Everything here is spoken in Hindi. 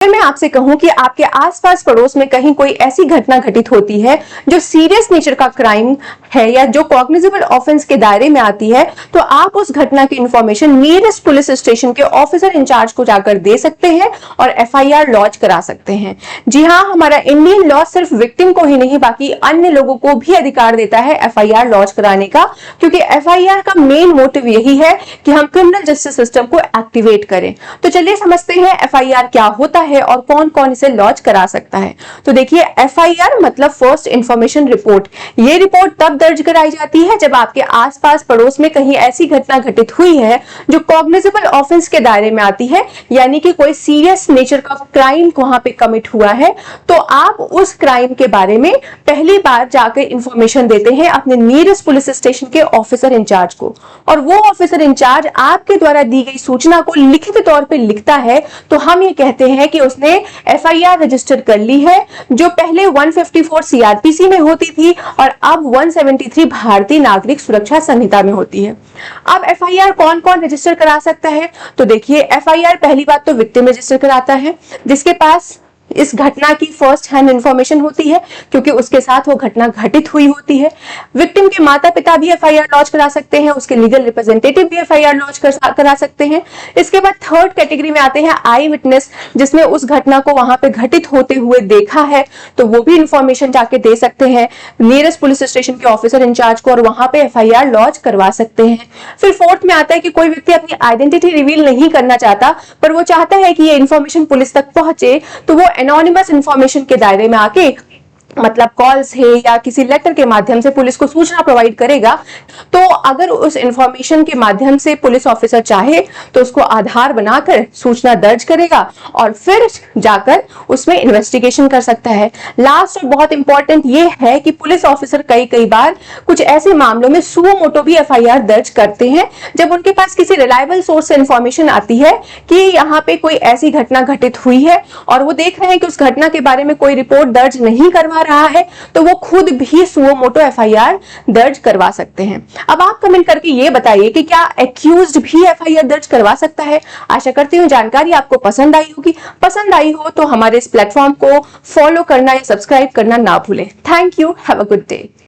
अगर मैं आपसे कहूं कि आपके आसपास पड़ोस में कहीं कोई ऐसी घटना घटित होती है जो सीरियस नेचर का क्राइम है या जो कॉग्निजेबल ऑफेंस के दायरे में आती है, तो आप उस घटना की इंफॉर्मेशन नियरेस्ट पुलिस स्टेशन के ऑफिसर इंचार्ज को जाकर दे सकते हैं और एफआईआर लॉन्च करा सकते हैं। जी हाँ, हमारा इंडियन लॉ सिर्फ विक्टिम को ही नहीं बाकी अन्य लोगों को भी अधिकार देता है एफआईआर लॉन्च कराने का, क्योंकि एफआईआर का मेन मोटिव यही है कि हम क्रिमिनल जस्टिस सिस्टम को एक्टिवेट करें। तो चलिए समझते हैं एफआईआर क्या होता है और कौन कौन इसे लॉन्च करा सकता है। तो देखिए, एफआईआर मतलब फर्स्ट इंफॉर्मेशन रिपोर्ट। ये रिपोर्ट तब दर्ज कराई जाती है जब आपके आसपास पड़ोस में कहीं ऐसी घटना घटित हुई है जो कॉग्निजेबल ऑफेंस के दायरे में आती है, यानी कि कोई सीरियस नेचर का क्राइम वहां पे कमिट हुआ है। तो आप उस क्राइम के बारे में पहली बार जाकर इंफॉर्मेशन देते हैं अपने नियरेस्ट पुलिस स्टेशन के ऑफिसर इंचार्ज को, और वो ऑफिसर इंचार्ज आपके द्वारा दी गई सूचना को लिखित तौर पे लिखता है। तो हम ये कहते हैं कि उसने एफआईआर रजिस्टर कर ली है, जो पहले 154 सीआरपीसी में होती थी और अब 173 भारतीय नागरिक सुरक्षा संहिता में होती है। अब एफआईआर कौन कौन रजिस्टर करा सकता है? तो देखिए, एफआईआर पहली बात तो विक्टिम रजिस्टर कराता है, जिसके पास इस घटना की फर्स्ट हैंड इंफॉर्मेशन होती है, क्योंकि उसके साथ वो घटना घटित हुई होती है। विक्टिम के माता पिता भी एफआईआर लॉन्च करा सकते हैं, उसके लीगल रिप्रेजेंटेटिव भी एफआईआर लॉन्च करा सकते हैं। इसके बाद थर्ड कैटेगरी में आते हैं आई विटनेस, जिसमें उस घटना को वहां पे घटित होते हुए देखा है, तो वो भी इंफॉर्मेशन जाके दे सकते हैं नियरेस्ट पुलिस स्टेशन के ऑफिसर इंचार्ज को और वहां पे एफआईआर लॉन्च करवा सकते हैं। फिर फोर्थ में आता है कि कोई व्यक्ति अपनी आइडेंटिटी रिवील नहीं करना चाहता, पर वो चाहता है कि ये इंफॉर्मेशन पुलिस तक पहुंचे, तो वो एनोनिमस इंफॉर्मेशन के दायरे में आके मतलब कॉल्स है या किसी लेटर के माध्यम से पुलिस को सूचना प्रोवाइड करेगा। तो अगर उस इंफॉर्मेशन के माध्यम से पुलिस ऑफिसर चाहे तो उसको आधार बनाकर सूचना दर्ज करेगा और फिर जाकर उसमें इन्वेस्टिगेशन कर सकता है। लास्ट और बहुत इंपॉर्टेंट ये है कि पुलिस ऑफिसर कई बार कुछ ऐसे मामलों में सुओ मोटो भी एफआईआर दर्ज करते हैं, जब उनके पास किसी रिलायबल सोर्स से इंफॉर्मेशन आती है कि यहाँ पे कोई ऐसी घटना घटित हुई है और वो देख रहे हैं कि उस घटना के बारे में कोई रिपोर्ट दर्ज नहीं करवा रहा है, तो वो खुद भी सुओ मोटो एफआईआर दर्ज करवा सकते हैं। अब आप कमेंट करके ये बताइए कि क्या एक्यूज्ड भी एफआईआर दर्ज करवा सकता है। आशा करती हूँ जानकारी आपको पसंद आई होगी। पसंद आई हो तो हमारे इस प्लेटफॉर्म को फॉलो करना या सब्सक्राइब करना ना भूलें। Thank you, have a good day.